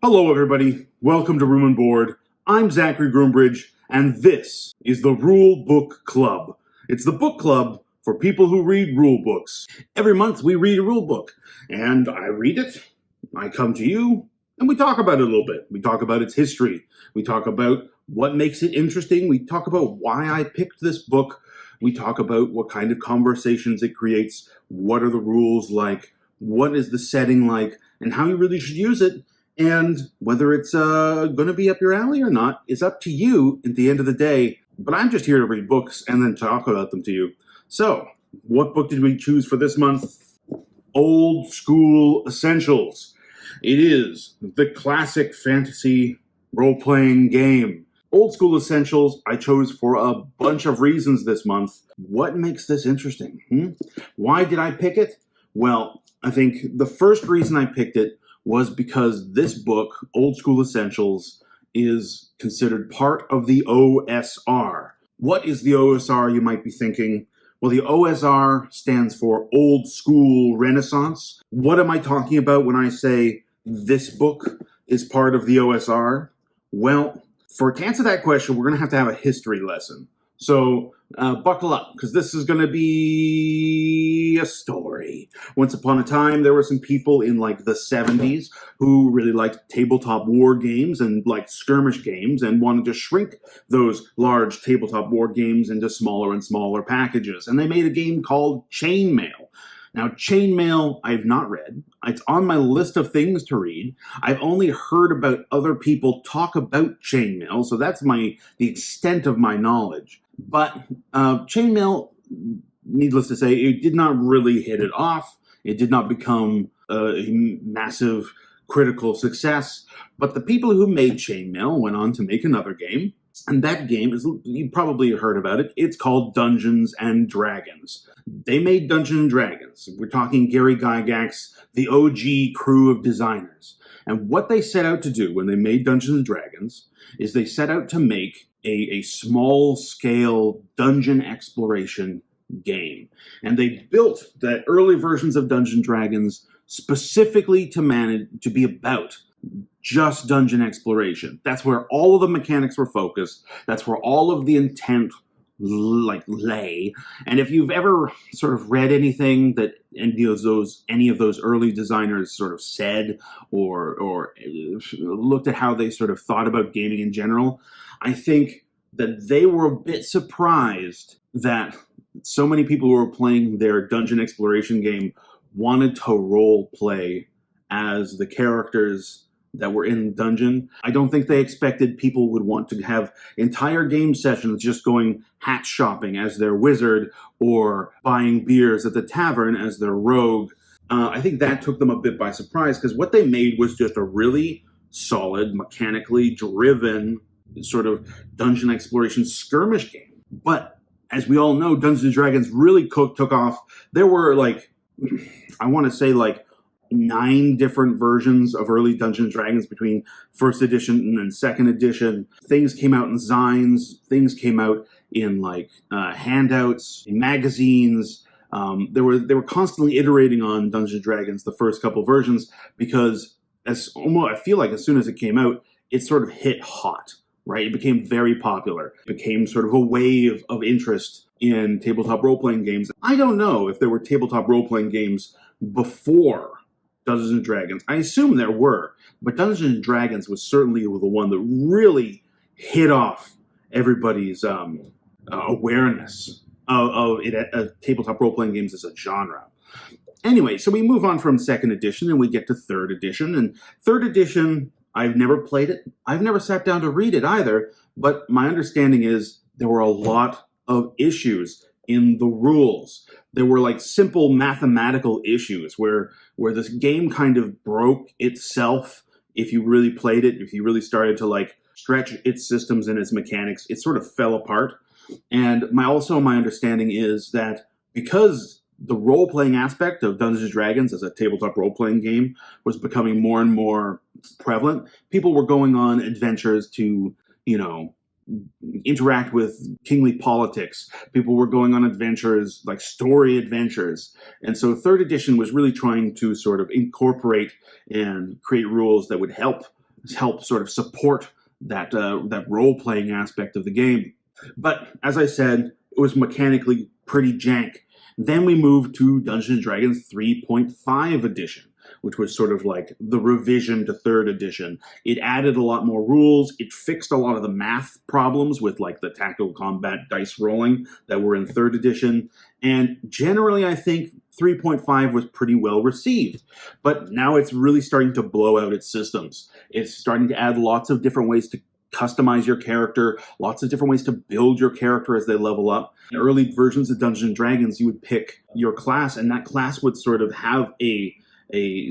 Hello, everybody. Welcome to Room and Board. I'm Zachary Groombridge, and this is the Rulebook Club. It's the book club for people who read rule books. Every month we read a rule book, and I read it, I come to you, and we talk about it a little bit. We talk about its history. We talk about what makes it interesting. We talk about why I picked this book. We talk about what kind of conversations it creates. What are the rules like? What is the setting like? And how you really should use it. And whether it's going to be up your alley or not is up to you at the end of the day. But I'm just here to read books and then talk about them to you. So, what book did we choose for this month? Old School Essentials. It is the classic fantasy role-playing game. Old School Essentials I chose for a bunch of reasons this month. What makes this interesting? Why did I pick it? Well, I think the first reason I picked it was because this book, Old School Essentials, is considered part of the OSR. What is the OSR, you might be thinking? Well, the OSR stands for Old School Renaissance. What am I talking about when I say this book is part of the OSR? Well, to answer that question, we're going to have a history lesson. So buckle up, because this is going to be a story. Once upon a time, there were some people in like the 70s who really liked tabletop war games and liked skirmish games and wanted to shrink those large tabletop war games into smaller and smaller packages. And they made a game called Chainmail. Now, Chainmail, I've not read. It's on my list of things to read. I've only heard about other people talk about Chainmail, so that's the extent of my knowledge. But Chainmail, needless to say, it did not really hit it off. It did not become a massive critical success. But the people who made Chainmail went on to make another game. And that game, you probably heard about it, it's called Dungeons and Dragons. They made Dungeons and Dragons. We're talking Gary Gygax, the OG crew of designers. And what they set out to do when they made Dungeons and Dragons is they set out to make a small-scale dungeon exploration game. And they built the early versions of Dungeons and Dragons specifically to be about just dungeon exploration. That's where all of the mechanics were focused. That's where all of the intent lay. And if you've ever sort of read anything that any of those early designers sort of said or looked at how they sort of thought about gaming in general, I think that they were a bit surprised that so many people who were playing their dungeon exploration game wanted to role play as the characters that were in the dungeon. I don't think they expected people would want to have entire game sessions just going hat shopping as their wizard or buying beers at the tavern as their rogue. I think that took them a bit by surprise, because what they made was just a really solid, mechanically driven sort of dungeon exploration skirmish game. But as we all know, Dungeons and Dragons really took off. There were I want to say 9 different versions of early Dungeons and Dragons between first edition and then second edition. Things came out in zines. Things came out in handouts, in magazines. They were constantly iterating on Dungeons and Dragons, the first couple versions, because I feel like as soon as it came out, it sort of hit hot, right? It became very popular. It became sort of a wave of interest in tabletop role-playing games. I don't know if there were tabletop role-playing games before Dungeons and Dragons. I assume there were, but Dungeons and Dragons was certainly the one that really hit off everybody's awareness of tabletop role-playing games as a genre. Anyway, so we move on from second edition and we get to third edition. And third edition, I've never played it. I've never sat down to read it either, but my understanding is there were a lot of issues in the rules. There were simple mathematical issues where this game kind of broke itself if you really played it, if you really started to stretch its systems and its mechanics. It sort of fell apart. And my understanding is that because the role-playing aspect of Dungeons & Dragons as a tabletop role-playing game was becoming more and more prevalent, people were going on adventures to, interact with kingly politics. People were going on adventures, story adventures. And so third edition was really trying to sort of incorporate and create rules that would help help sort of support that role-playing aspect of the game. But as I said, it was mechanically pretty jank. Then we moved to Dungeons & Dragons 3.5 edition, which was sort of like the revision to 3rd edition. It added a lot more rules. It fixed a lot of the math problems with like the tactical combat dice rolling that were in 3rd edition. And generally, I think 3.5 was pretty well received. But now it's really starting to blow out its systems. It's starting to add lots of different ways to customize your character, lots of different ways to build your character as they level up. In early versions of Dungeons & Dragons, you would pick your class, and that class would sort of have a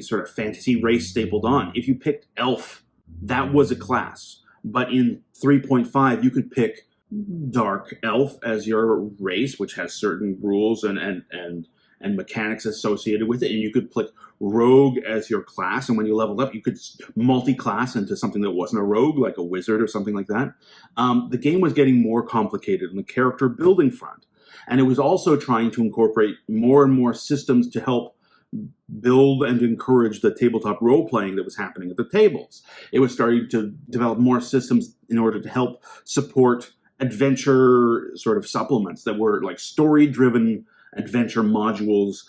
sort of fantasy race stapled on. If you picked elf, that was a class. But in 3.5, you could pick dark elf as your race, which has certain rules and mechanics associated with it, and you could pick rogue as your class, and when you leveled up, you could multi-class into something that wasn't a rogue, like a wizard or something like that. The game was getting more complicated on the character building front, and it was also trying to incorporate more and more systems to help build and encourage the tabletop role-playing that was happening at the tables. It was starting to develop more systems in order to help support adventure sort of supplements that were like story-driven adventure modules.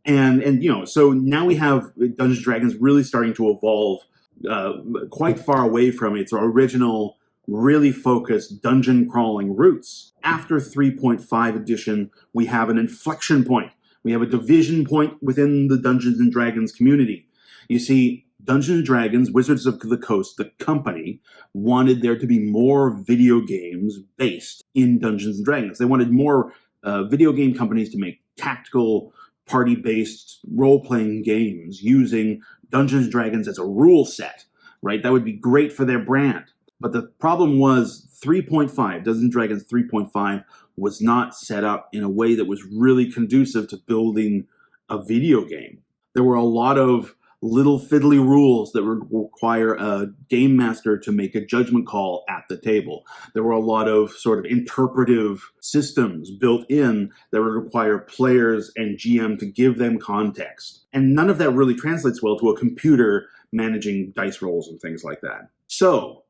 And you know, so now we have Dungeons & Dragons really starting to evolve quite far away from its original, really focused dungeon crawling roots. After 3.5 edition, we have an inflection point. We have a division point within the Dungeons & Dragons community. You see, Dungeons & Dragons, Wizards of the Coast, the company, wanted there to be more video games based in Dungeons & Dragons. They wanted more video game companies to make tactical, party-based role-playing games using Dungeons & Dragons as a rule set, right? That would be great for their brand. But the problem was 3.5, Dungeons & Dragons 3.5, was not set up in a way that was really conducive to building a video game. There were a lot of little fiddly rules that would require a game master to make a judgment call at the table. There were a lot of sort of interpretive systems built in that would require players and GM to give them context. And none of that really translates well to a computer managing dice rolls and things like that. So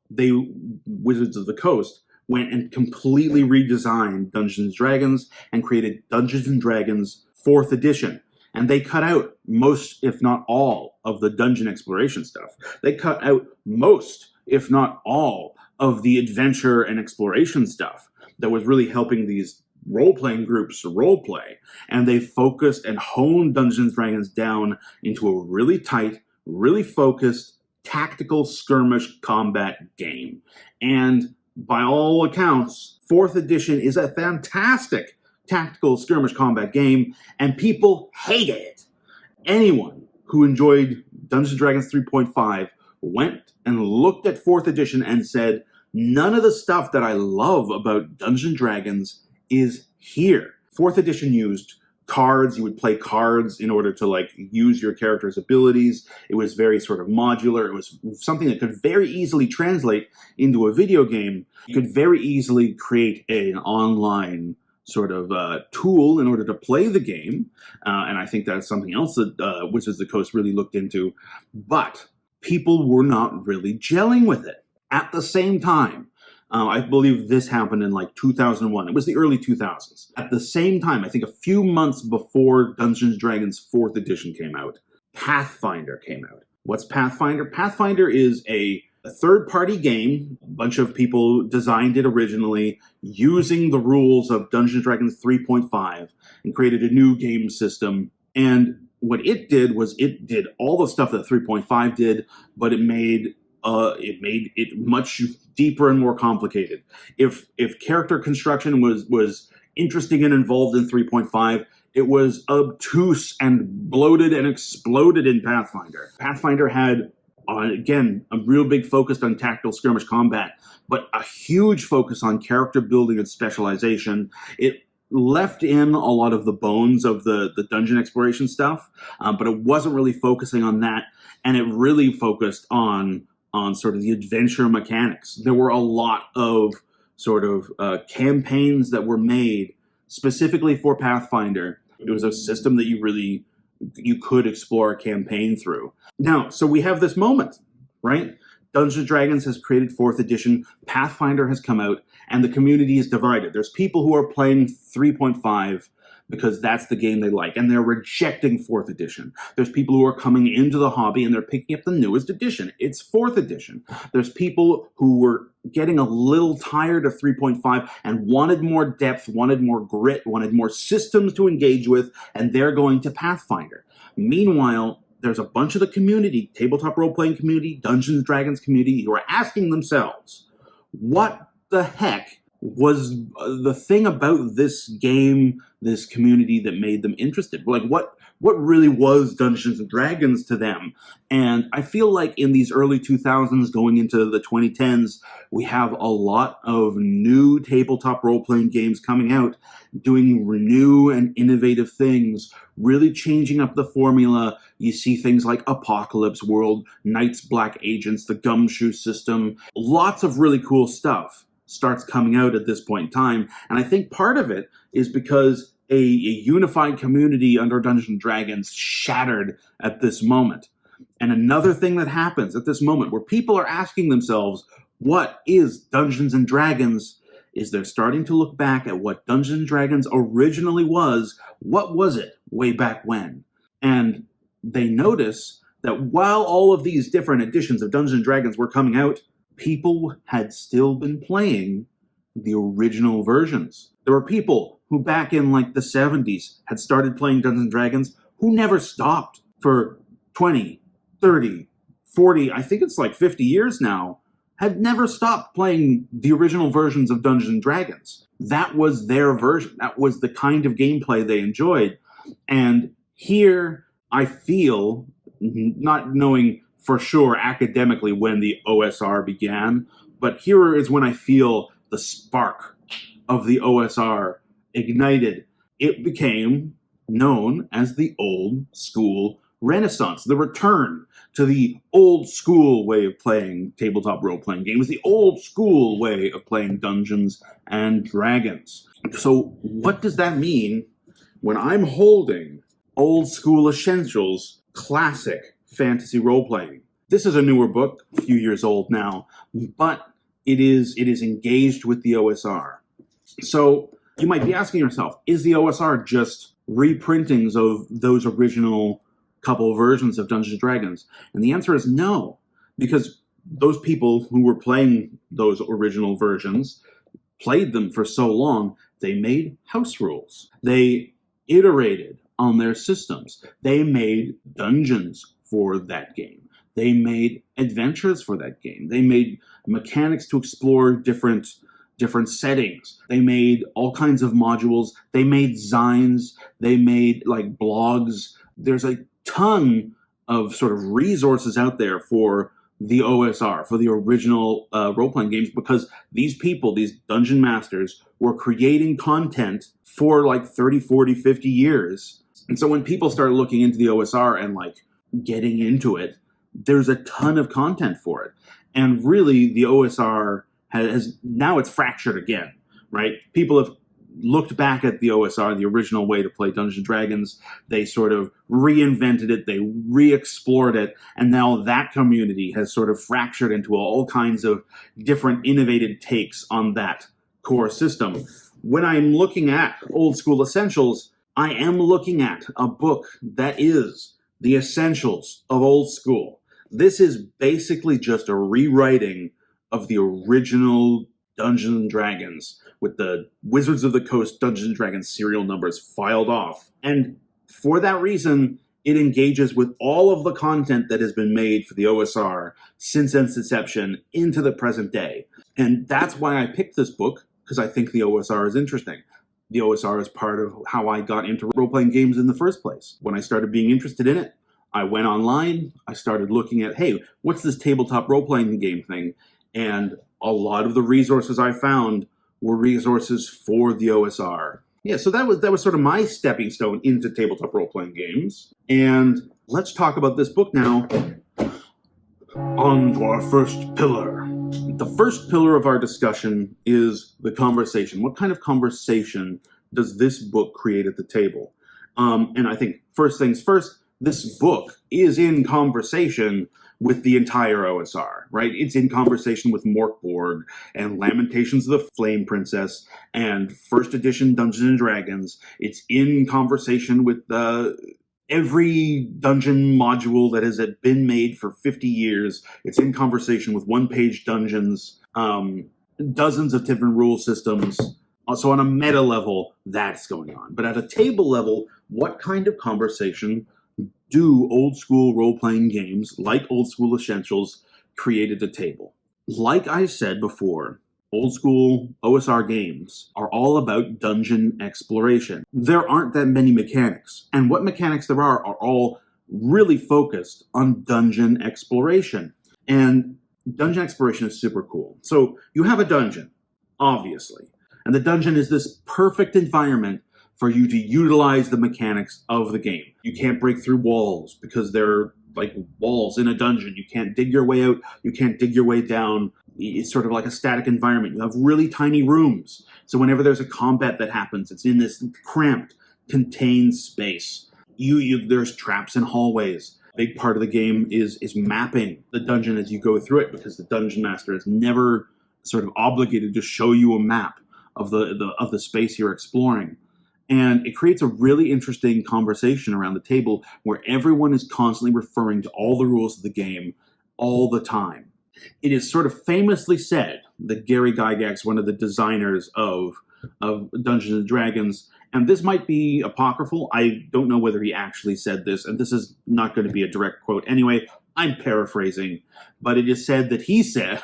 Wizards of the Coast went and completely redesigned Dungeons & Dragons and created Dungeons & Dragons 4th edition. And they cut out most, if not all, of the dungeon exploration stuff. They cut out most, if not all, of the adventure and exploration stuff that was really helping these role-playing groups role-play. And they focused and honed Dungeons & Dragons down into a really tight, really focused, tactical skirmish combat game. And by all accounts, 4th edition is a fantastic tactical skirmish combat game, and people hated it. Anyone who enjoyed Dungeons & Dragons 3.5 went and looked at 4th edition and said, none of the stuff that I love about Dungeons & Dragons is here. 4th edition used cards. You would play cards in order to like use your character's abilities. It was very sort of modular. It was something that could very easily translate into a video game. You could very easily create an online sort of tool in order to play the game. And I think that's something else that Wizards of the Coast really looked into. But people were not really gelling with it. At the same time, I believe this happened in like 2001. It was the early 2000s. At the same time, I think a few months before Dungeons & Dragons 4th edition came out, Pathfinder came out. What's Pathfinder? Pathfinder is a third-party game. A bunch of people designed it originally using the rules of Dungeons & Dragons 3.5 and created a new game system. And what it did was it did all the stuff that 3.5 did, but it made it much deeper and more complicated. If character construction was interesting and involved in 3.5, it was obtuse and bloated and exploded in Pathfinder. Pathfinder had, again, a real big focus on tactical skirmish combat, but a huge focus on character building and specialization. It left in a lot of the bones of the dungeon exploration stuff, but it wasn't really focusing on that, and it really focused on sort of the adventure mechanics. There were a lot of sort of campaigns that were made specifically for Pathfinder. It was a system that you could explore a campaign through. Now, so we have this moment, right? Dungeons & Dragons has created 4th edition, Pathfinder has come out, and the community is divided. There's people who are playing 3.5 because that's the game they like, and they're rejecting 4th edition. There's people who are coming into the hobby and they're picking up the newest edition. It's 4th edition. There's people who were getting a little tired of 3.5 and wanted more depth, wanted more grit, wanted more systems to engage with, and they're going to Pathfinder. Meanwhile, there's a bunch of the community, tabletop role-playing community, Dungeons & Dragons community, who are asking themselves, what the heck was the thing about this game, this community that made them interested? Like, what really was Dungeons & Dragons to them? And I feel like in these early 2000s, going into the 2010s, we have a lot of new tabletop role-playing games coming out, doing new and innovative things, really changing up the formula. You see things like Apocalypse World, Knights Black Agents, the Gumshoe system, lots of really cool stuff starts coming out at this point in time. And I think part of it is because a unified community under Dungeons & Dragons shattered at this moment. And another thing that happens at this moment where people are asking themselves, what is Dungeons & Dragons, is they're starting to look back at what Dungeons & Dragons originally was. What was it way back when? And they notice that while all of these different editions of Dungeons & Dragons were coming out, people had still been playing the original versions. There were people who back in like the 70s had started playing Dungeons & Dragons who never stopped for 20, 30, 40, I think it's like 50 years now, had never stopped playing the original versions of Dungeons & Dragons. That was their version. That was the kind of gameplay they enjoyed. And here I feel, not knowing for sure academically when the OSR began, but here is when I feel the spark of the OSR ignited. It became known as the Old School Renaissance, the return to the old school way of playing tabletop role-playing games, the old school way of playing Dungeons and Dragons. So what does that mean when I'm holding Old School Essentials classic fantasy role-playing? This is a newer book, a few years old now, but it is engaged with the OSR. So you might be asking yourself, is the OSR just reprintings of those original couple versions of Dungeons & Dragons? And the answer is no, because those people who were playing those original versions played them for so long, they made house rules. They iterated on their systems. They made dungeons for that game. They made adventures for that game. They made mechanics to explore different settings. They made all kinds of modules. They made zines. They made like blogs. There's a ton of sort of resources out there for the OSR, for the original role-playing games, because these people, these dungeon masters, were creating content for like 30, 40, 50 years. And so when people start looking into the OSR and like getting into it, there's a ton of content for it. And really, the OSR has now it's fractured again, right? People have looked back at the OSR, the original way to play Dungeons & Dragons. They sort of reinvented it, they re-explored it, and now that community has sort of fractured into all kinds of different innovative takes on that core system. When I'm looking at Old School Essentials, I am looking at a book that is the essentials of Old School. This is basically just a rewriting of the original Dungeons & Dragons with the Wizards of the Coast Dungeons & Dragons serial numbers filed off. And for that reason, it engages with all of the content that has been made for the OSR since its inception into the present day. And that's why I picked this book, because I think the OSR is interesting. The OSR is part of how I got into role-playing games in the first place. When I started being interested in it, I went online, I started looking at, hey, what's this tabletop role-playing game thing? And a lot of the resources I found were resources for the OSR. Yeah, so that was sort of my stepping stone into tabletop role-playing games. And let's talk about this book now. On to our first pillar. The first pillar of our discussion is the conversation. What kind of conversation does this book create at the table? And I think first things first, this book is in conversation with the entire OSR, right? It's in conversation with Morkborg and Lamentations of the Flame Princess and First Edition Dungeons and Dragons. It's in conversation with every dungeon module that has been made for 50 years. It's in conversation with one-page dungeons, dozens of different rule systems. So on a meta level, that's going on. But at a table level, what kind of conversation do old school role-playing games, like Old School Essentials, create at the table? Like I said before, old school OSR games are all about dungeon exploration. There aren't that many mechanics, and what mechanics there are all really focused on dungeon exploration. And dungeon exploration is super cool. So you have a dungeon, obviously, and the dungeon is this perfect environment for you to utilize the mechanics of the game. You can't break through walls because they're like walls in a dungeon. You can't dig your way out. You can't dig your way down. It's sort of like a static environment. You have really tiny rooms. So whenever there's a combat that happens, it's in this cramped, contained space. There's traps and hallways. A big part of the game is mapping the dungeon as you go through it, because the dungeon master is never sort of obligated to show you a map of the space you're exploring. And it creates a really interesting conversation around the table where everyone is constantly referring to all the rules of the game all the time. It is sort of famously said that Gary Gygax, one of the designers of Dungeons and Dragons, and this might be apocryphal, I don't know whether he actually said this, and this is not going to be a direct quote anyway, I'm paraphrasing, but it is said that he said,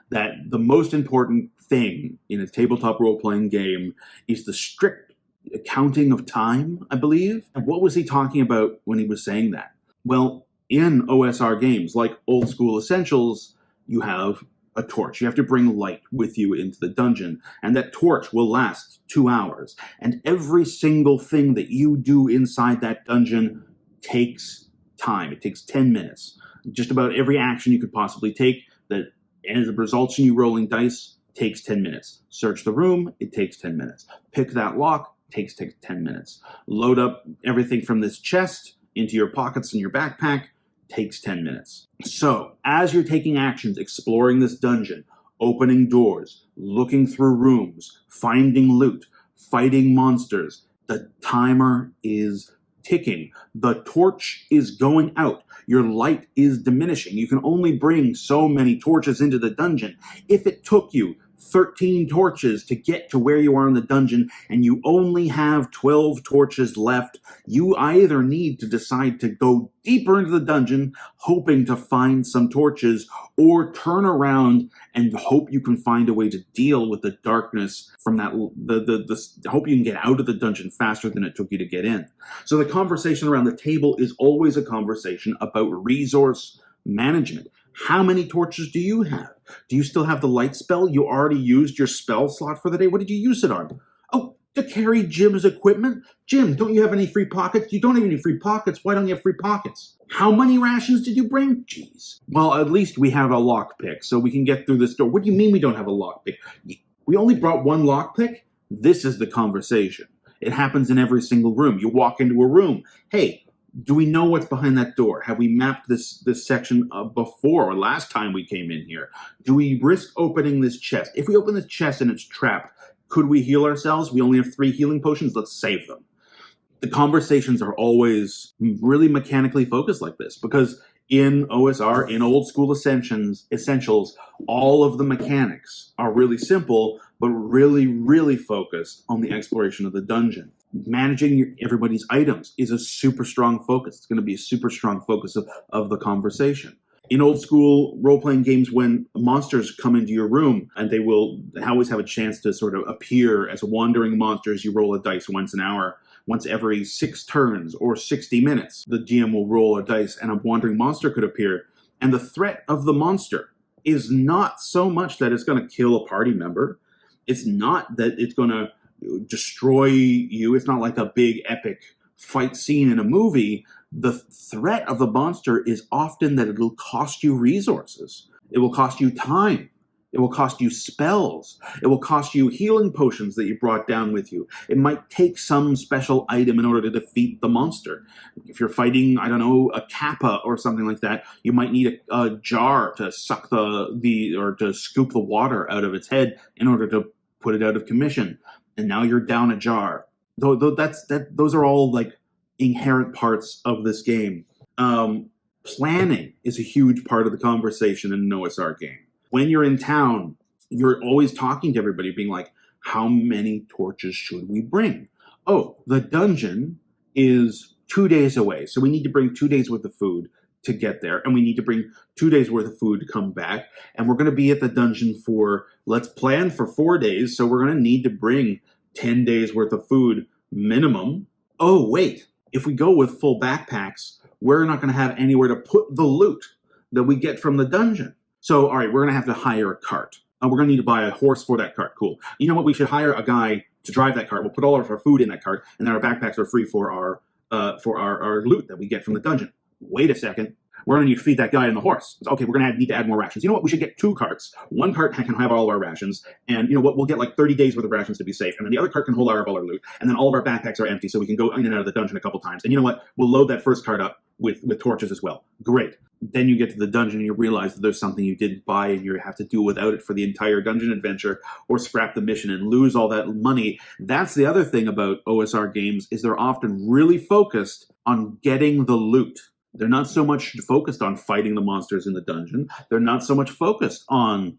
that the most important thing in a tabletop role-playing game is the strict accounting of time, I believe. And what was he talking about when he was saying that? Well, in OSR games, like Old School Essentials, you have a torch. You have to bring light with you into the dungeon, and that torch will last 2 hours. And every single thing that you do inside that dungeon takes time. It takes 10 minutes. Just about every action you could possibly take that and the results in you rolling dice takes 10 minutes. Search the room, it takes 10 minutes. Pick that lock, takes 10 minutes. Load up everything from this chest into your pockets in your backpack, takes 10 minutes. So, as you're taking actions, exploring this dungeon, opening doors, looking through rooms, finding loot, fighting monsters, the timer is ticking. The torch is going out. Your light is diminishing. You can only bring so many torches into the dungeon. If it took you 13 torches to get to where you are in the dungeon and you only have 12 torches left, you either need to decide to go deeper into the dungeon hoping to find some torches, or turn around and hope you can find a way to deal with the darkness from that, hope you can get out of the dungeon faster than it took you to get in. So the conversation around the table is always a conversation about resource management. How many torches do you have? Do you still have the light spell? You already used your spell slot for the day. What did you use it on? Oh, to carry Jim's equipment? Jim, don't you have any free pockets? You don't have any free pockets. Why don't you have free pockets? How many rations did you bring? Jeez. Well, at least we have a lockpick, so we can get through this door. What do you mean we don't have a lockpick? We only brought one lockpick? This is the conversation. It happens in every single room. You walk into a room. Hey, do we know what's behind that door? Have we mapped this section before or last time we came in here? Do we risk opening this chest? If we open this chest and it's trapped, could we heal ourselves? We only have 3 healing potions. Let's save them. The conversations are always really mechanically focused like this, because in OSR, in Old School Essentials, all of the mechanics are really simple, but really, really focused on the exploration of the dungeon. Managing everybody's items is a super strong focus. It's going to be a super strong focus of the conversation. In old school role-playing games, when monsters come into your room, and they always have a chance to sort of appear as wandering monsters, you roll a dice once an hour. Once every 6 turns or 60 minutes, the GM will roll a dice and a wandering monster could appear. And the threat of the monster is not so much that it's going to kill a party member. It's not that it's going to destroy you. It's not like a big epic fight scene in a movie. The threat of the monster is often that it'll cost you resources. It will cost you time. It will cost you spells. It will cost you healing potions that you brought down with you. It might take some special item in order to defeat the monster. If you're fighting, I don't know, a kappa or something like that, you might need a jar to suck or to scoop the water out of its head in order to put it out of commission. And now you're down a jar. Those are all like inherent parts of this game. Planning is a huge part of the conversation in an OSR game. When you're in town, you're always talking to everybody, being like, how many torches should we bring? Oh, the dungeon is 2 days away, so we need to bring 2 days worth of food to get there, and we need to bring 2 days worth of food to come back, and we're going to be at the dungeon let's plan for 4 days, so we're going to need to bring 10 days worth of food minimum. Oh, wait, if we go with full backpacks, we're not going to have anywhere to put the loot that we get from the dungeon. So, all right, we're going to have to hire a cart. We're going to need to buy a horse for that cart. Cool. You know what? We should hire a guy to drive that cart. We'll put all of our food in that cart, and then our backpacks are free for our loot that we get from the dungeon. Wait a second. We're going to need to feed that guy and the horse. Okay, we're going to need to add more rations. You know what? We should get 2 carts. One cart can have all of our rations, and you know what? We'll get like 30 days worth of rations to be safe, and then the other cart can hold all of our loot, and then all of our backpacks are empty, so we can go in and out of the dungeon a couple times. And you know what? We'll load that first cart up with torches as well. Great. Then you get to the dungeon and you realize that there's something you didn't buy and you have to do without it for the entire dungeon adventure, or scrap the mission and lose all that money. That's the other thing about OSR games, is they're often really focused on getting the loot. They're not so much focused on fighting the monsters in the dungeon. They're not so much focused on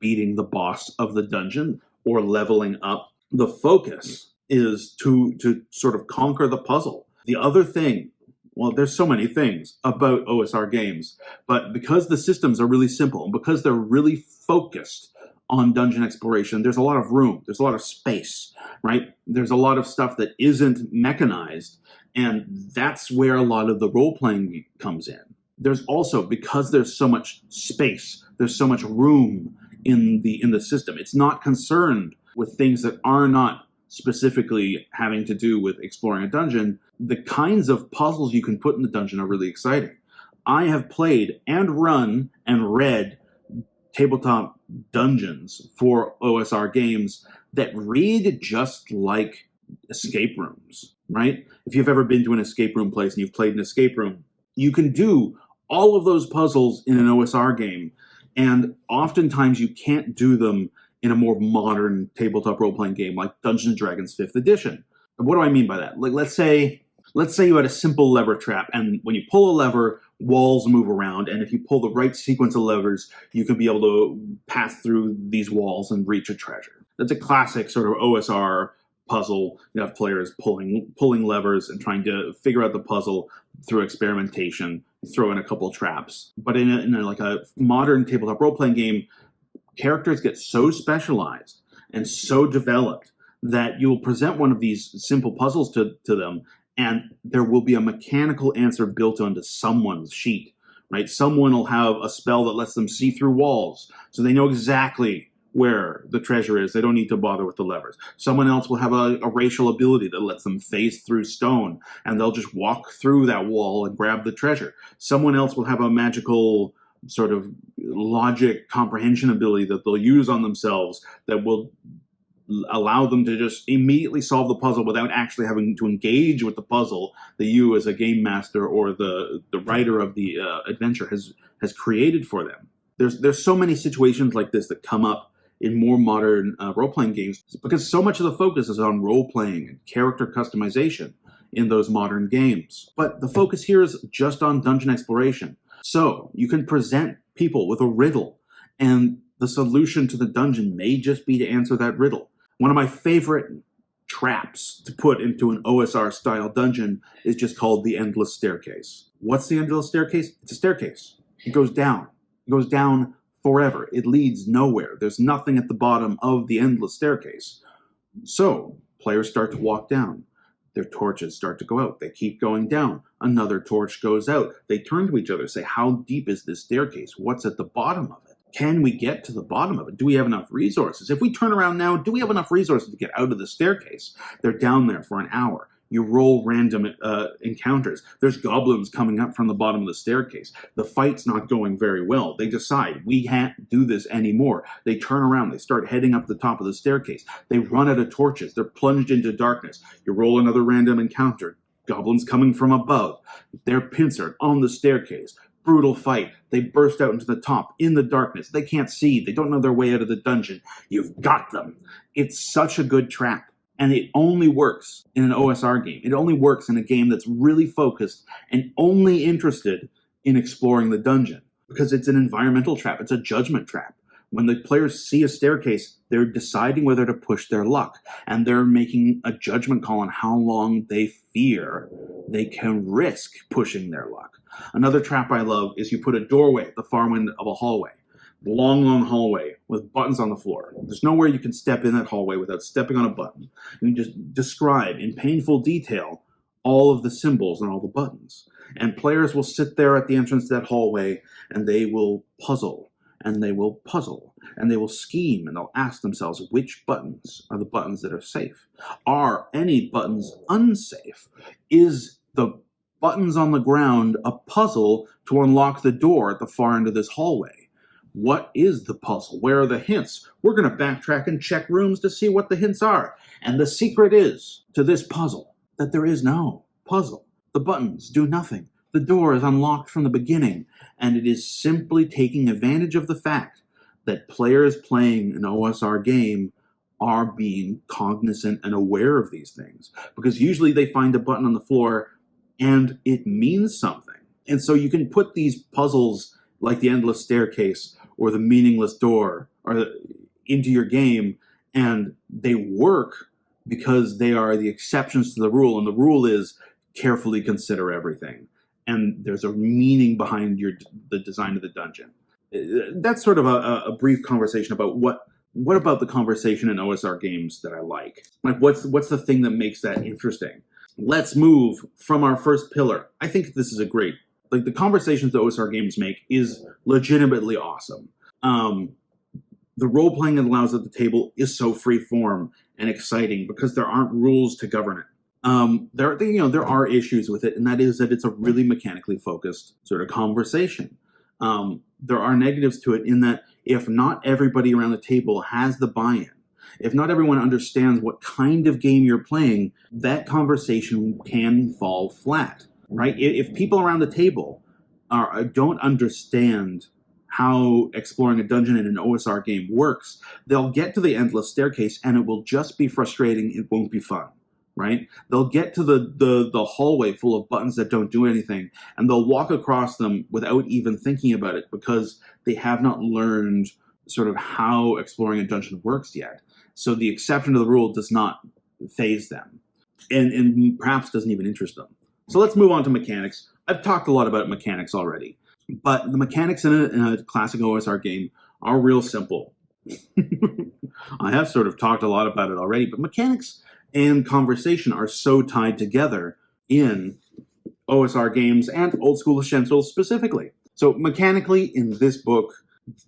beating the boss of the dungeon or leveling up. The focus is to sort of conquer the puzzle. The other thing, well, there's so many things about OSR games, but because the systems are really simple and because they're really focused on dungeon exploration, there's a lot of room, there's a lot of space, right? There's a lot of stuff that isn't mechanized, and that's where a lot of the role-playing comes in. There's also, because there's so much space, there's so much room in the system, it's not concerned with things that are not specifically having to do with exploring a dungeon. The kinds of puzzles you can put in the dungeon are really exciting. I have played and run and read tabletop dungeons for OSR games that read just like escape rooms, right? If you've ever been to an escape room place and you've played an escape room, you can do all of those puzzles in an OSR game, and oftentimes you can't do them in a more modern tabletop role-playing game like Dungeons & Dragons 5th edition. And what do I mean by that? Like, let's say you had a simple lever trap, and when you pull a lever, walls move around, and if you pull the right sequence of levers, you can be able to pass through these walls and reach a treasure. That's a classic sort of OSR puzzle. You have players pulling levers and trying to figure out the puzzle through experimentation, throw in a couple traps. But in a modern tabletop role-playing game, characters get so specialized and so developed that you will present one of these simple puzzles to them, and there will be a mechanical answer built onto someone's sheet, right? Someone will have a spell that lets them see through walls, so they know exactly where the treasure is. They don't need to bother with the levers. Someone else will have a racial ability that lets them phase through stone, and they'll just walk through that wall and grab the treasure. Someone else will have a magical sort of logic comprehension ability that they'll use on themselves that will allow them to just immediately solve the puzzle without actually having to engage with the puzzle that you as a game master or the writer of the adventure has created for them. There's so many situations like this that come up in more modern role-playing games because so much of the focus is on role-playing and character customization in those modern games. But the focus here is just on dungeon exploration. So you can present people with a riddle, and the solution to the dungeon may just be to answer that riddle. One of my favorite traps to put into an OSR-style dungeon is just called the Endless Staircase. What's the Endless Staircase? It's a staircase. It goes down. It goes down forever. It leads nowhere. There's nothing at the bottom of the Endless Staircase. So players start to walk down. Their torches start to go out. They keep going down. Another torch goes out. They turn to each other, say, how deep is this staircase? What's at the bottom of it? Can we get to the bottom of it? Do we have enough resources? If we turn around now, do we have enough resources to get out of the staircase? They're down there for an hour. You roll random encounters. There's goblins coming up from the bottom of the staircase. The fight's not going very well. They decide, we can't do this anymore. They turn around. They start heading up the top of the staircase. They run out of torches. They're plunged into darkness. You roll another random encounter. Goblins coming from above. They're pincered on the staircase. Brutal fight. They burst out into the top in the darkness. They can't see. They don't know their way out of the dungeon. You've got them. It's such a good trap. And it only works in an OSR game. It only works in a game that's really focused and only interested in exploring the dungeon. Because it's an environmental trap. It's a judgment trap. When the players see a staircase, they're deciding whether to push their luck. And they're making a judgment call on how long they fear they can risk pushing their luck. Another trap I love is you put a doorway at the far end of a hallway. Long hallway with buttons on the floor. There's nowhere you can step in that hallway without stepping on a button. You just describe in painful detail all of the symbols and all the buttons. And players will sit there at the entrance to that hallway and they will puzzle and they will puzzle and they will scheme and they'll ask themselves which buttons are the buttons that are safe. Are any buttons unsafe? Is the buttons on the ground a puzzle to unlock the door at the far end of this hallway? What is the puzzle? Where are the hints? We're going to backtrack and check rooms to see what the hints are. And the secret is to this puzzle that there is no puzzle. The buttons do nothing. The door is unlocked from the beginning, and it is simply taking advantage of the fact that players playing an OSR game are being cognizant and aware of these things. Because usually they find a button on the floor and it means something. And so you can put these puzzles like the endless staircase or the meaningless door or into your game, and they work because they are the exceptions to the rule, and the rule is carefully consider everything. And there's a meaning behind the design of the dungeon. That's sort of a brief conversation about what about the conversation in OSR games that I like. Like what's the thing that makes that interesting? Let's move from our first pillar. I think this is a great, like the conversations that OSR games make is legitimately awesome. The role-playing it allows at the table is so free-form and exciting because there aren't rules to govern it. There are issues with it, and that is that it's a really mechanically focused sort of conversation. There are negatives to it in that if not everybody around the table has the buy-in, if not everyone understands what kind of game you're playing, that conversation can fall flat, right? If people around the table don't understand how exploring a dungeon in an OSR game works, they'll get to the endless staircase and it will just be frustrating. It won't be fun, right? They'll get to the hallway full of buttons that don't do anything, and they'll walk across them without even thinking about it because they have not learned sort of how exploring a dungeon works yet. So the exception to the rule does not faze them and perhaps doesn't even interest them. So let's move on to mechanics. I've talked a lot about mechanics already, but the mechanics in a classic OSR game are real simple. I have sort of talked a lot about it already, but mechanics and conversation are so tied together in OSR games and old school essentials specifically. So mechanically, in this book,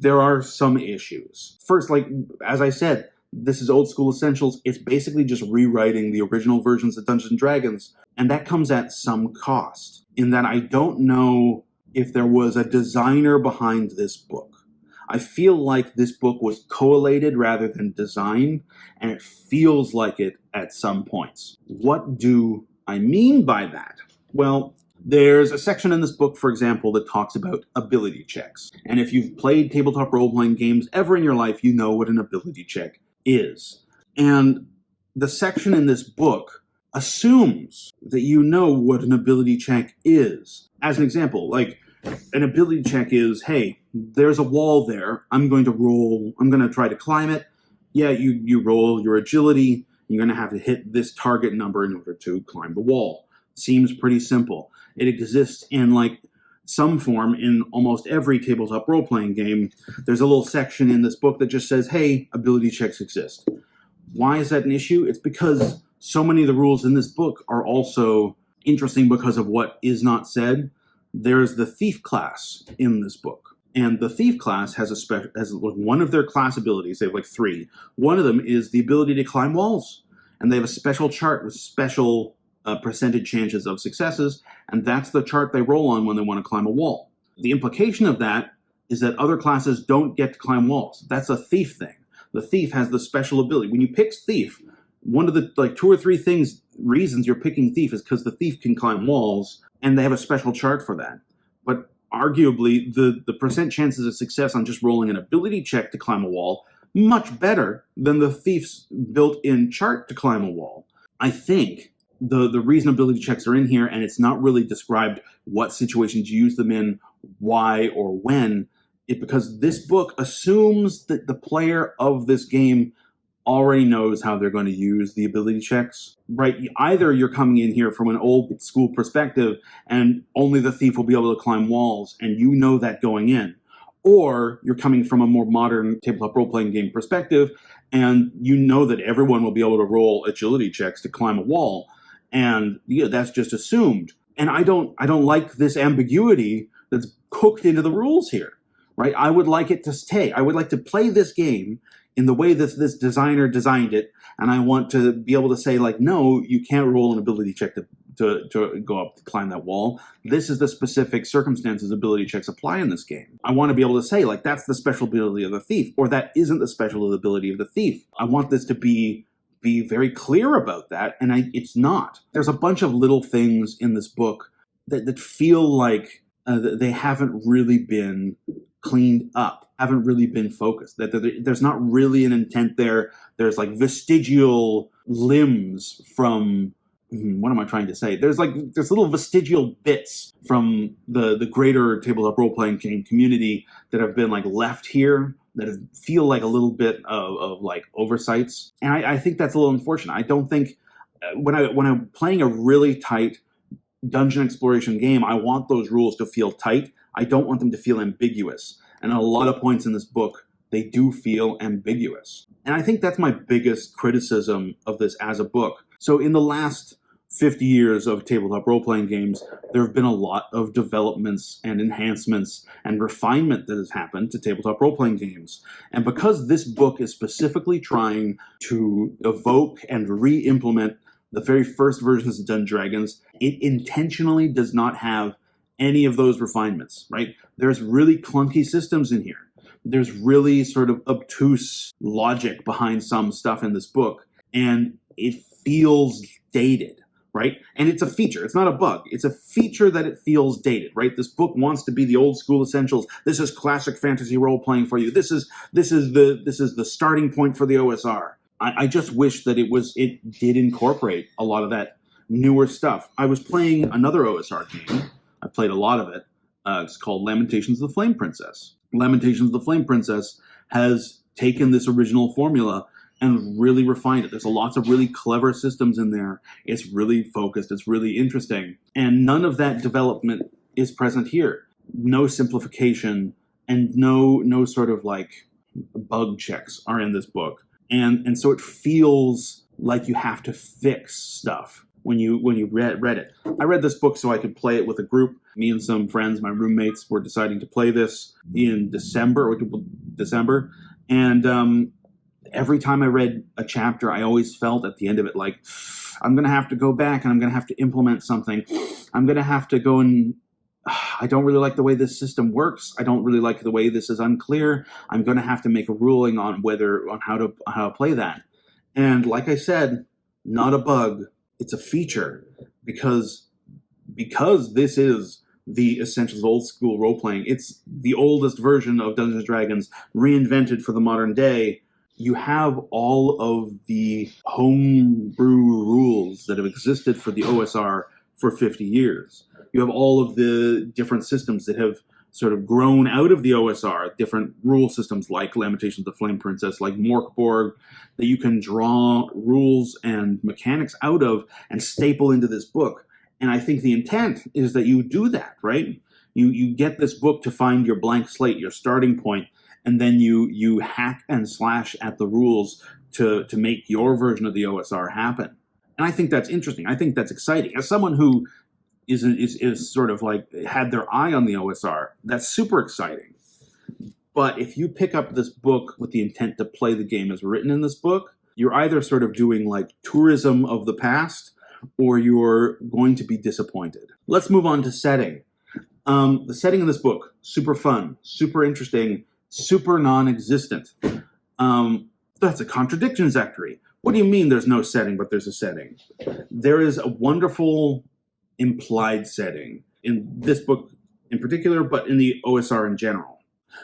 there are some issues. First, like, as I said, this is old school essentials. It's basically just rewriting the original versions of Dungeons & Dragons, and that comes at some cost, in that I don't know if there was a designer behind this book. I feel like this book was collated rather than designed, and it feels like it at some points. What do I mean by that? Well, there's a section in this book, for example, that talks about ability checks. And if you've played tabletop role-playing games ever in your life, you know what an ability check is. And the section in this book assumes that you know what an ability check is. As an example, like, an ability check is, hey, there's a wall there. I'm going to try to climb it. Yeah, you roll your agility. You're going to have to hit this target number in order to climb the wall. Seems pretty simple. It exists in like some form in almost every tabletop role-playing game. There's a little section in this book that just says, hey, ability checks exist. Why is that an issue? It's because so many of the rules in this book are also interesting because of what is not said. There's the thief class in this book. And the thief class has one of their class abilities. They have like 3. One of them is the ability to climb walls. And they have a special chart with special percentage chances of successes, and that's the chart they roll on when they want to climb a wall. The implication of that is that other classes don't get to climb walls. That's a thief thing. The thief has the special ability. When you pick thief, one of the 2 or 3 reasons you're picking thief is because the thief can climb walls, and they have a special chart for that. But arguably, the percent chances of success on just rolling an ability check to climb a wall, much better than the thief's built-in chart to climb a wall. I think the reason ability checks are in here, and it's not really described what situations you use them in, why or when, because this book assumes that the player of this game already knows how they're going to use the ability checks, right? Either you're coming in here from an old school perspective and only the thief will be able to climb walls, and you know that going in, or you're coming from a more modern tabletop role-playing game perspective, and you know that everyone will be able to roll agility checks to climb a wall, and that's just assumed. And I don't like this ambiguity that's cooked into the rules here, right? I would like it to stay. I would like to play this game in the way this designer designed it, and I want to be able to say, no, you can't roll an ability check to go up to climb that wall. This is the specific circumstances ability checks apply in this game. I want to be able to say, that's the special ability of the thief, or that isn't the special ability of the thief. I want this to be very clear about that, and it's not. There's a bunch of little things in this book that feel like they haven't really been cleaned up, haven't really been focused, that there's not really an intent there. There's vestigial limbs from, what am I trying to say? There's little vestigial bits from the greater tabletop role-playing game community that have been left here, that feel like a little bit of oversights. And I think that's a little unfortunate. I don't think, when I'm playing a really tight dungeon exploration game, I want those rules to feel tight. I don't want them to feel ambiguous. And at a lot of points in this book, they do feel ambiguous. And I think that's my biggest criticism of this as a book. So in the last 50 years of tabletop role-playing games, there have been a lot of developments and enhancements and refinement that has happened to tabletop role-playing games. And because this book is specifically trying to evoke and re-implement the very first versions of Dungeons & Dragons, it intentionally does not have any of those refinements, right? There's really clunky systems in here. There's really sort of obtuse logic behind some stuff in this book, and it feels dated, right? And it's a feature. It's not a bug. It's a feature that it feels dated, right? This book wants to be the old school essentials. This is classic fantasy role-playing for you. This is the starting point for the OSR. I just wish that it did incorporate a lot of that newer stuff. I was playing another OSR game. I've played a lot of it. It's called Lamentations of the Flame Princess. Lamentations of the Flame Princess has taken this original formula and really refined it. There's lots of really clever systems in there. It's really focused. It's really interesting. And none of that development is present here. No simplification and no sort of bug checks are in this book. And so it feels like you have to fix stuff when you read it. I read this book so I could play it with a group. Me and some friends, my roommates, were deciding to play this in December. And every time I read a chapter, I always felt at the end of it I'm going to have to go back and I'm going to have to implement something. I'm going to have to go and I don't really like the way this system works. I don't really like the way this is unclear. I'm going to have to make a ruling on how to play that. And like I said, not a bug. It's a feature because this is the essentials of old school role playing. It's the oldest version of Dungeons & Dragons reinvented for the modern day. You have all of the homebrew rules that have existed for the OSR for 50 years. You have all of the different systems that have sort of grown out of the OSR, different rule systems like Lamentations of the Flame Princess, like Morkborg, that you can draw rules and mechanics out of and staple into this book. And I think the intent is that you do that, right? You get this book to find your blank slate, your starting point, and then you hack and slash at the rules to make your version of the OSR happen. And I think that's interesting. I think that's exciting. As someone who is sort of had their eye on the OSR, that's super exciting. But if you pick up this book with the intent to play the game as written in this book, you're either sort of doing tourism of the past, or you're going to be disappointed. Let's move on to setting. The setting in this book, super fun, super interesting, super non-existent. That's a contradiction, Zachary. What do you mean there's no setting, but there's a setting? There is a wonderful implied setting in this book in particular, but in the OSR in general.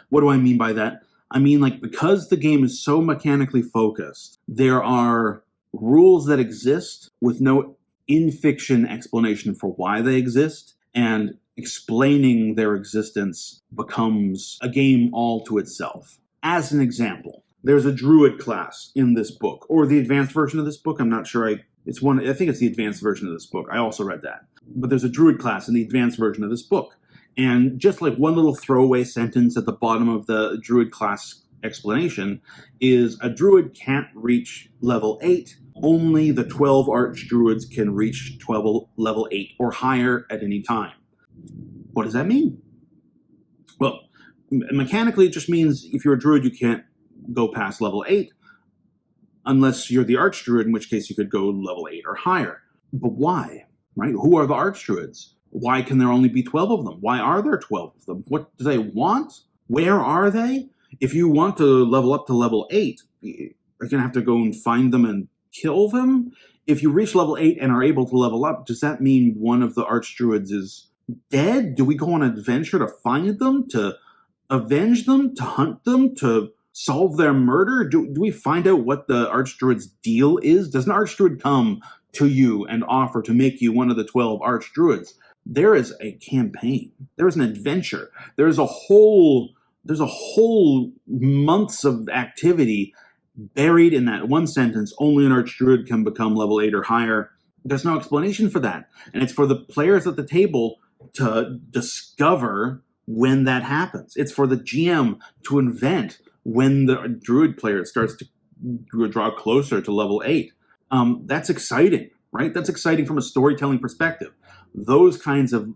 What do I mean by that? I mean, like, because the game is so mechanically focused, there are rules that exist with no in-fiction explanation for why they exist, and explaining their existence becomes a game all to itself. As an example, there's a druid class in this book, or the advanced version of this book. I'm not sure. I think it's the advanced version of this book. I also read that. But there's a druid class in the advanced version of this book. And just like one little throwaway sentence at the bottom of the druid class explanation is a druid can't reach level 8. Only the 12 archdruids can reach level 8 or higher at any time. What does that mean? Well, mechanically, it just means if you're a druid, you can't go past level 8 unless you're the archdruid, in which case you could go level 8 or higher. But why? Right? Who are the archdruids? Why can there only be 12 of them? Why are there 12 of them? What do they want? Where are they? If you want to level up to level 8, you're going to have to go and find them and kill them? If you reach level 8 and are able to level up, does that mean one of the archdruids is dead? Do we go on an adventure to find them, to avenge them, to hunt them, to solve their murder? Do we find out what the archdruid's deal is? Does an archdruid come to you and offer to make you one of the 12 archdruids? There is a campaign. There is an adventure. There's a whole months of activity buried in that one sentence. Only an archdruid can become level 8 or higher. There's no explanation for that. And it's for the players at the table to discover when that happens. It's for the GM to invent when the druid player starts to draw closer to level 8. That's exciting, right? That's exciting from a storytelling perspective. Those kinds of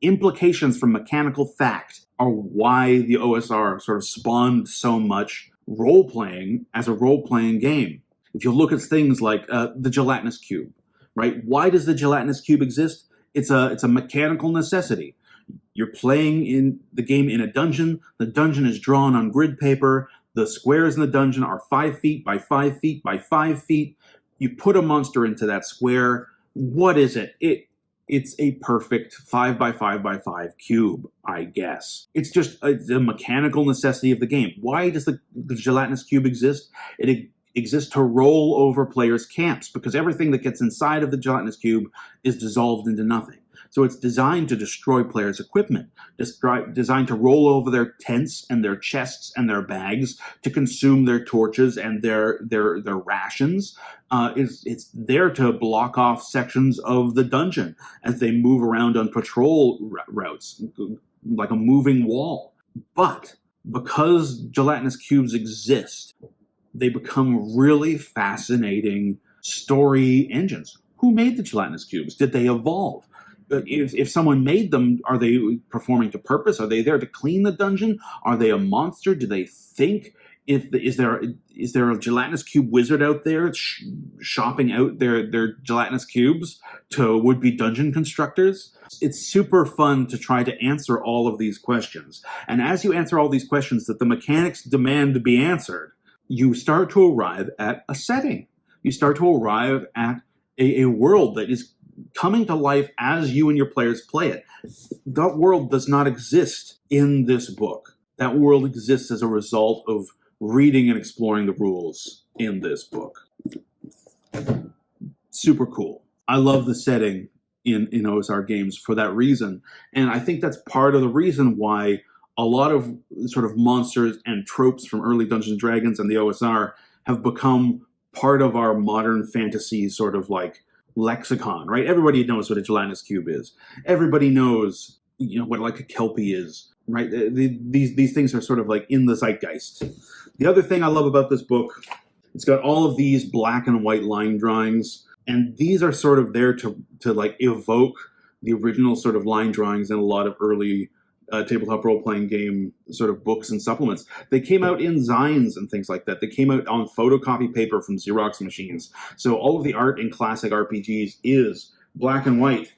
implications from mechanical fact are why the OSR sort of spawned so much role-playing as a role-playing game. If you look at things like the gelatinous cube, right? Why does the gelatinous cube exist? It's a mechanical necessity. You're playing in the game in a dungeon. The dungeon is drawn on grid paper. The squares in the dungeon are 5 feet by 5 feet by 5 feet. You put a monster into that square. What is it? It's a perfect 5 by 5 by 5 cube, I guess. It's just a mechanical necessity of the game. Why does the gelatinous cube exist? It exists to roll over players' camps, because everything that gets inside of the gelatinous cube is dissolved into nothing. So it's designed to destroy players' equipment, designed to roll over their tents and their chests and their bags, to consume their torches and their rations. It's there to block off sections of the dungeon as they move around on patrol routes, like a moving wall. But because gelatinous cubes exist, they become really fascinating story engines. Who made the gelatinous cubes? Did they evolve? If someone made them, are they performing to purpose? Are they there to clean the dungeon? Are they a monster? Do they think? Is there a gelatinous cube wizard out there shopping out their gelatinous cubes to would-be dungeon constructors? It's super fun to try to answer all of these questions. And as you answer all these questions that the mechanics demand to be answered, you start to arrive at a setting. You start to arrive at a world that is coming to life as you and your players play it. That world does not exist in this book. That world exists as a result of reading and exploring the rules in this book. Super cool. I love the setting in OSR games for that reason. And I think that's part of the reason why a lot of sort of monsters and tropes from early Dungeons & Dragons and the OSR have become part of our modern fantasy sort of like lexicon, right? Everybody knows what a gelatinous cube is. Everybody knows, what like a kelpie is, right? These things are sort of like in the zeitgeist. The other thing I love about this book, it's got all of these black and white line drawings, and these are sort of there to like evoke the original sort of line drawings in a lot of early tabletop role-playing game sort of books and supplements. They came out in zines and things like that. They came out on photocopy paper from Xerox machines. So all of the art in classic RPGs is black and white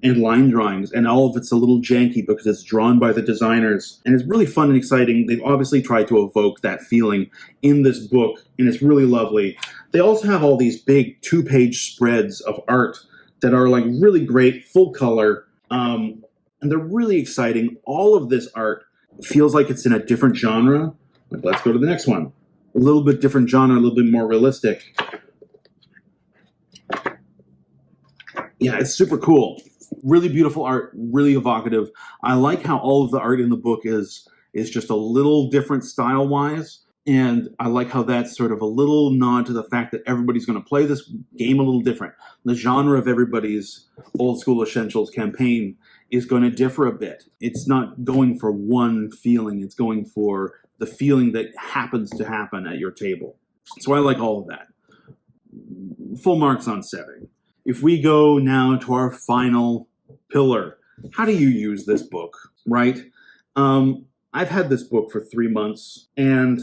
and line drawings, and all of it's a little janky because it's drawn by the designers, and it's really fun and exciting. They've obviously tried to evoke that feeling in this book, and it's really lovely. They also have all these big 2-page spreads of art that are like really great, full color, and they're really exciting. All of this art feels like it's in a different genre. Like, let's go to the next one. A little bit different genre, a little bit more realistic. Yeah, it's super cool. Really beautiful art, really evocative. I like how all of the art in the book is just a little different style-wise, and I like how that's sort of a little nod to the fact that everybody's going to play this game a little different. The genre of everybody's Old School Essentials campaign is going to differ a bit. It's not going for one feeling, it's going for the feeling that happens to happen at your table. So I like all of that. Full marks on setting. If we go now to our final pillar, how do you use this book, right? I've had this book for 3 months, and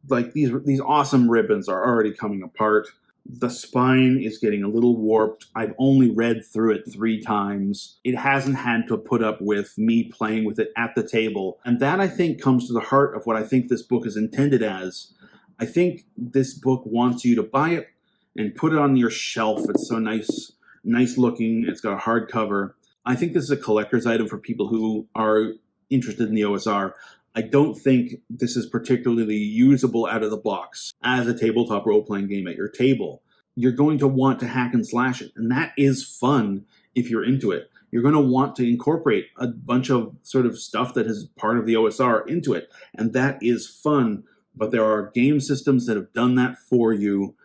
like these awesome ribbons are already coming apart. The spine is getting a little warped. I've only read through it 3 times. It hasn't had to put up with me playing with it at the table. And that, I think, comes to the heart of what I think this book is intended as. I think this book wants you to buy it and put it on your shelf. It's so nice looking. It's got a hardcover. I think this is a collector's item for people who are interested in the OSR. I don't think this is particularly usable out of the box as a tabletop role-playing game at your table. You're going to want to hack and slash it, and that is fun if you're into it. You're going to want to incorporate a bunch of sort of stuff that is part of the OSR into it, and that is fun. But there are game systems that have done that for you,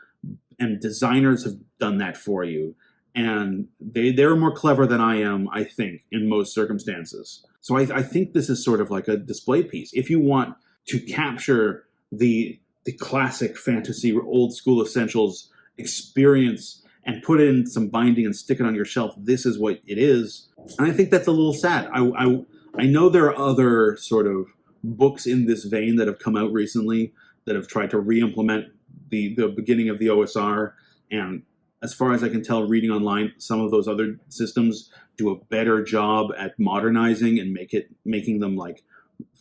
and designers have done that for you, and they're more clever than I am, I think, in most circumstances. So I think this is sort of like a display piece. If you want to capture the classic fantasy Old School Essentials experience and put it in some binding and stick it on your shelf, this is what it is. And I think that's a little sad. I know there are other sort of books in this vein that have come out recently that have tried to re-implement the beginning of the OSR, and as far as I can tell, reading online, some of those other systems do a better job at modernizing and making them like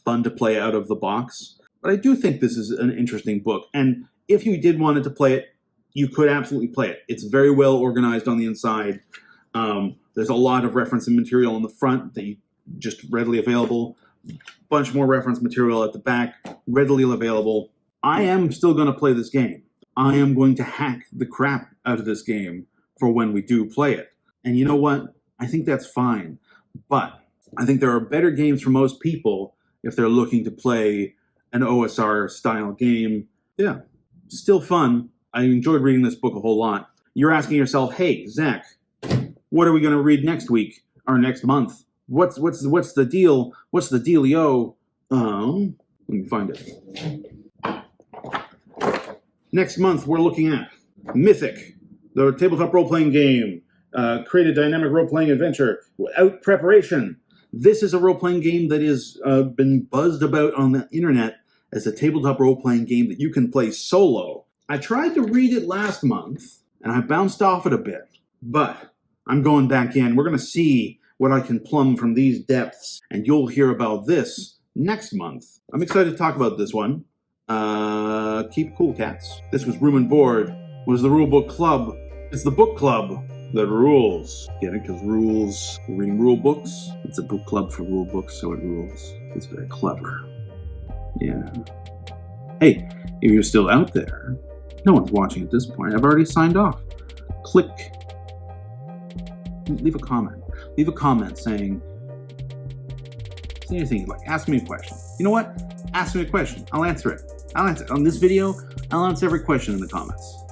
fun to play out of the box. But I do think this is an interesting book, and if you did want to play it, you could absolutely play it. It's very well organized on the inside. There's a lot of reference and material on the front that you just readily available. Bunch more reference material at the back, readily available. I am still going to play this game. I am going to hack the crap out of this game for when we do play it. And you know what? I think that's fine. But I think there are better games for most people if they're looking to play an OSR style game. Yeah, still fun. I enjoyed reading this book a whole lot. You're asking yourself, hey, Zach, what are we going to read next week or next month? What's the deal? What's the dealio? Let me find it. Next month, we're looking at Mythic, the tabletop role-playing game. Create a dynamic role-playing adventure without preparation. This is a role-playing game that has been buzzed about on the internet as a tabletop role-playing game that you can play solo. I tried to read it last month, and I bounced off it a bit. But I'm going back in. We're going to see what I can plumb from these depths, and you'll hear about this next month. I'm excited to talk about this one. Keep cool, cats. This was Room and Board. Was the Rulebook Club. It's the book club that rules. Get it? Because rules. We're reading rule books. It's a book club for rule books, so it rules. It's very clever. Yeah. Hey, if you're still out there, no one's watching at this point. I've already signed off. Click. Leave a comment. Leave a comment saying anything you'd like. Ask me a question. You know what? Ask me a question. I'll answer it. On this video, I'll answer every question in the comments.